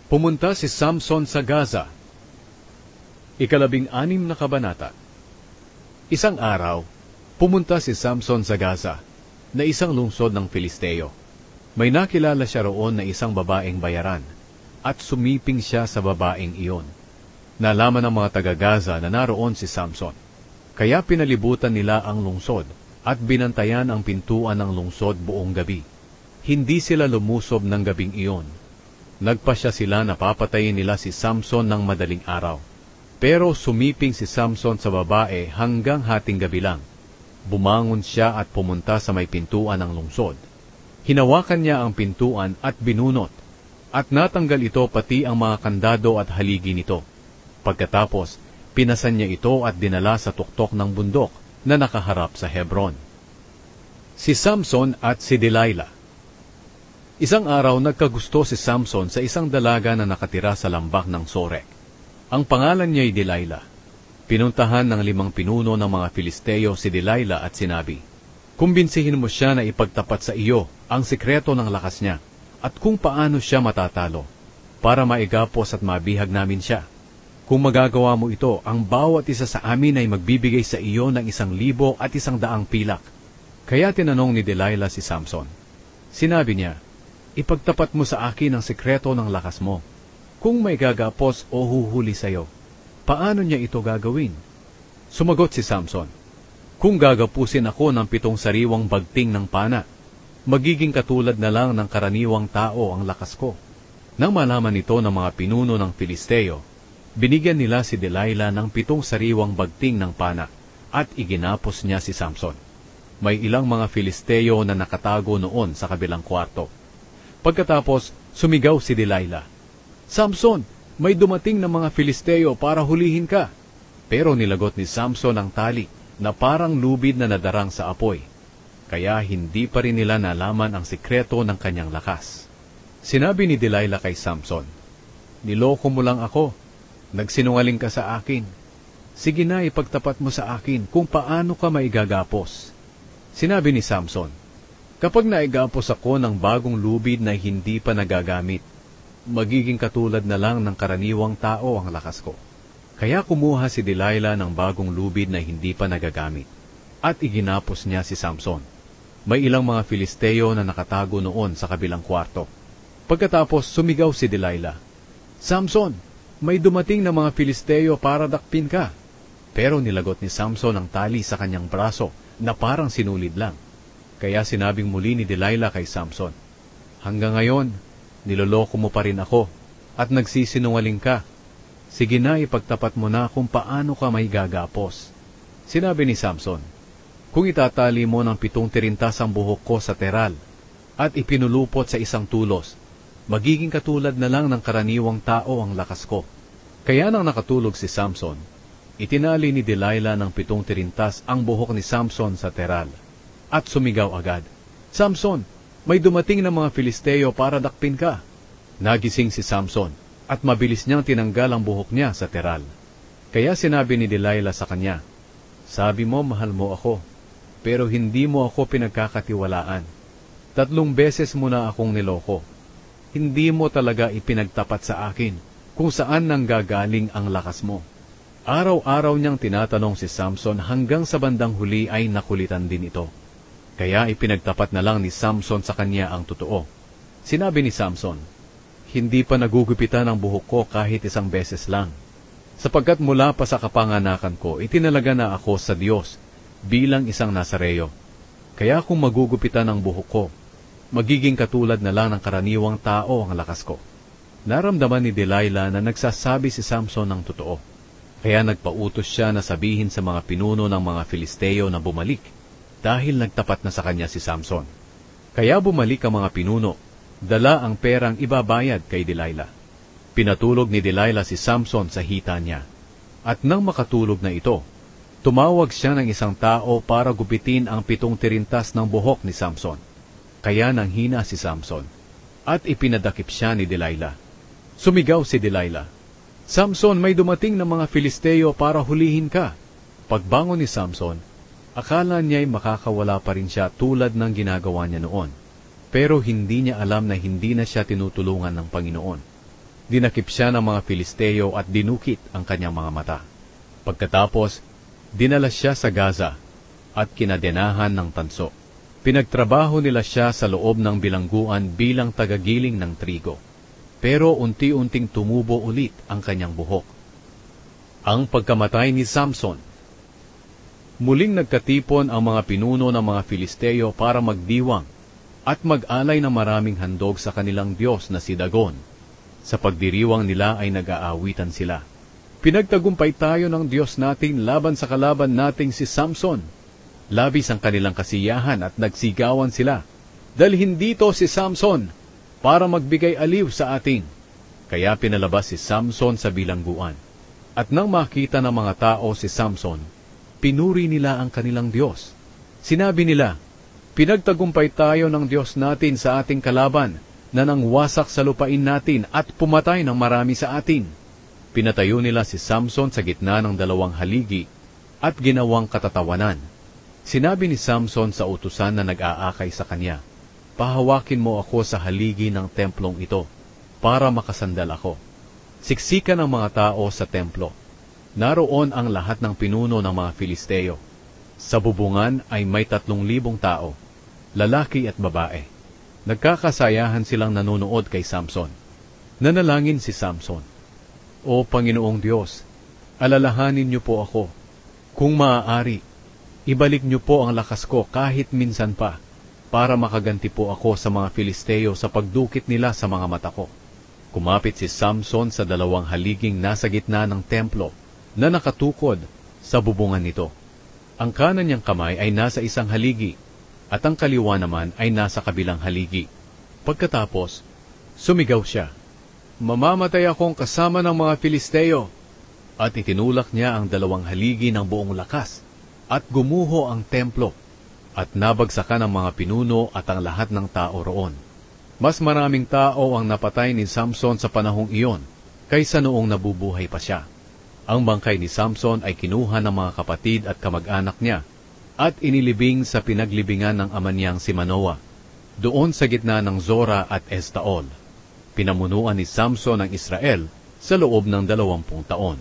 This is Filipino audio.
Pumunta si Samson sa Gaza. Ikalabing-anim na kabanata. Isang araw, pumunta si Samson sa Gaza, na isang lungsod ng Filisteo. May nakilala siya roon na isang babaeng bayaran, at sumiping siya sa babaeng iyon. Nalaman ng mga taga-Gaza na naroon si Samson. Kaya pinalibutan nila ang lungsod at binantayan ang pintuan ng lungsod buong gabi. Hindi sila lumusob ng gabing iyon. Nagpasya sila na papatayin nila si Samson ng madaling araw. Pero sumiping si Samson sa babae hanggang hating gabi lang. Bumangon siya at pumunta sa may pintuan ng lungsod. Hinawakan niya ang pintuan at binunot, at natanggal ito pati ang mga kandado at haligi nito. Pagkatapos, pinasan niya ito at dinala sa tuktok ng bundok na nakaharap sa Hebron. Si Samson at si Delilah. Isang araw nagkagusto si Samson sa isang dalaga na nakatira sa lambak ng Sorek. Ang pangalan niya ay Delilah. Pinuntahan ng 5 pinuno ng mga Filisteo si Delilah at sinabi, "Kumbinsihin mo siya na ipagtapat sa iyo ang sikreto ng lakas niya at kung paano siya matatalo, para maigapos at mabihag namin siya. Kung magagawa mo ito, ang bawat isa sa amin ay magbibigay sa iyo ng 1,000 at 100 pilak." Kaya tinanong ni Delilah si Samson. Sinabi niya, "Ipagtapat mo sa akin ang sikreto ng lakas mo. Kung may gagapos o huhuli sa iyo, paano niya ito gagawin?" Sumagot si Samson, "Kung gagapusin ako ng 7 sariwang bagting ng pana, magiging katulad na lang ng karaniwang tao ang lakas ko." Nang malaman ito ng mga pinuno ng Filisteo, binigyan nila si Delilah ng 7 sariwang bagting ng pana at iginapos niya si Samson. May ilang mga Filisteo na nakatago noon sa kabilang kwarto. Pagkatapos, sumigaw si Delilah, "Samson, may dumating na mga Filisteo para hulihin ka." Pero nilagot ni Samson ang tali na parang lubid na nadarang sa apoy. Kaya hindi pa rin nila nalaman ang sikreto ng kanyang lakas. Sinabi ni Delilah kay Samson, "Niloko mo lang ako. Nagsinungaling ka sa akin. Sige na, ipagtapat mo sa akin kung paano ka maigagapos." Sinabi ni Samson, "Kapag naigapos ako ng bagong lubid na hindi pa nagagamit, magiging katulad na lang ng karaniwang tao ang lakas ko." Kaya kumuha si Delilah ng bagong lubid na hindi pa nagagamit, at iginapos niya si Samson. May ilang mga Filisteo na nakatago noon sa kabilang kwarto. Pagkatapos sumigaw si Delilah, "Samson, may dumating na mga Filisteo para dakpin ka." Pero nilagot ni Samson ang tali sa kanyang braso na parang sinulid lang. Kaya sinabing muli ni Delilah kay Samson, "Hanggang ngayon, niloloko mo pa rin ako at nagsisinungaling ka. Sige na, ipagtapat mo na kung paano ka may gagapos." Sinabi ni Samson, "Kung itatali mo ng 7 tirintas ang buhok ko sa teral at ipinulupot sa isang tulos, magiging katulad na lang ng karaniwang tao ang lakas ko." Kaya nang nakatulog si Samson, itinali ni Delilah ng 7 tirintas ang buhok ni Samson sa teral, at sumigaw agad, "Samson, may dumating na mga Filisteo para dakpin ka." Nagising si Samson, at mabilis niyang tinanggal ang buhok niya sa teral. Kaya sinabi ni Delilah sa kanya, "Sabi mo mahal mo ako, pero hindi mo ako pinagkakatiwalaan. 3 beses mo na akong niloko. Hindi mo talaga ipinagtapat sa akin kung saan nanggagaling ang lakas mo." Araw-araw niyang tinatanong si Samson hanggang sa bandang huli ay nakulitan din ito. Kaya ipinagtapat na lang ni Samson sa kanya ang totoo. Sinabi ni Samson, "Hindi pa nagugupitan ang buhok ko kahit 1 beses lang. Sapagkat mula pa sa kapanganakan ko, itinalaga na ako sa Diyos bilang isang Nazareo. Kaya kung magugupitan ang buhok ko, magiging katulad na lang ng karaniwang tao ang lakas ko." Naramdaman ni Delilah na nagsasabi si Samson ng totoo. Kaya nagpautos siya na sabihin sa mga pinuno ng mga Filisteo na bumalik, dahil nagtapat na sa kanya si Samson. Kaya bumalik ang mga pinuno, dala ang perang ibabayad kay Delilah. Pinatulog ni Delilah si Samson sa hita niya. At nang makatulog na ito, tumawag siya ng isang tao para gupitin ang 7 tirintas ng buhok ni Samson. Kaya nanghina si Samson, at ipinadakip siya ni Delilah. Sumigaw si Delilah, "Samson, may dumating na mga Filisteo para hulihin ka." Pagbangon ni Samson, akala niya'y makakawala pa rin siya tulad ng ginagawa niya noon. Pero hindi niya alam na hindi na siya tinutulungan ng Panginoon. dinakip siya ng mga Filisteo at dinukit ang kanyang mga mata. Pagkatapos, dinala siya sa Gaza at kinadenahan ng tanso. Pinagtrabaho nila siya sa loob ng bilangguan bilang tagagiling ng trigo. Pero unti-unting tumubo ulit ang kanyang buhok. Ang pagkamatay ni Samson. Muling nagkatipon ang mga pinuno ng mga Filisteo para magdiwang at mag-alay ng maraming handog sa kanilang Diyos na si Dagon. Sa pagdiriwang nila ay nag-aawitan sila. Pinagtagumpay tayo ng Diyos natin laban sa kalaban nating si Samson. Labis ang kanilang kasiyahan at nagsigawan sila. Dalhin dito si Samson para magbigay aliw sa atin. Kaya pinalabas si Samson sa bilangguan. At nang makita ng mga tao si Samson, pinuri nila ang kanilang Diyos. Sinabi nila, pinagtagumpay tayo ng Diyos natin sa ating kalaban na nangwasak sa lupain natin at pumatay ng marami sa atin. Pinatayo nila si Samson sa gitna ng dalawang haligi at ginawang katatawanan. Sinabi ni Samson sa utusan na nag-aakay sa kanya, pahawakin mo ako sa haligi ng templong ito para makasandal ako. Siksikan ang mga tao sa templo. Naroon ang lahat ng pinuno ng mga Filisteo. Sa bubungan ay may 3,000 tao, lalaki at babae. Nagkakasayahan silang nanonood kay Samson. Nanalangin si Samson, O Panginoong Diyos, alalahanin niyo po ako. Kung maaari, ibalik niyo po ang lakas ko kahit minsan pa, para makaganti po ako sa mga Filisteo sa pagdukit nila sa mga mata ko. Kumapit si Samson sa dalawang haliging nasa gitna ng templo na nakatukod sa bubungan nito. Ang kanan niyang kamay ay nasa isang haligi at ang kaliwa naman ay nasa kabilang haligi. Pagkatapos, sumigaw siya, mamamatay akong kasama ng mga Filisteo. At itinulak niya ang dalawang haligi ng buong lakas at gumuho ang templo at nabagsakan ang mga pinuno at ang lahat ng tao roon. Mas maraming tao ang napatay ni Samson sa panahong iyon kaysa noong nabubuhay pa siya. Ang bangkay ni Samson ay kinuha ng mga kapatid at kamag-anak niya at inilibing sa pinaglibingan ng ama niyang si Manoah, doon sa gitna ng Zora at Estaol. Pinamunuan ni Samson ang Israel sa loob ng 20 taon.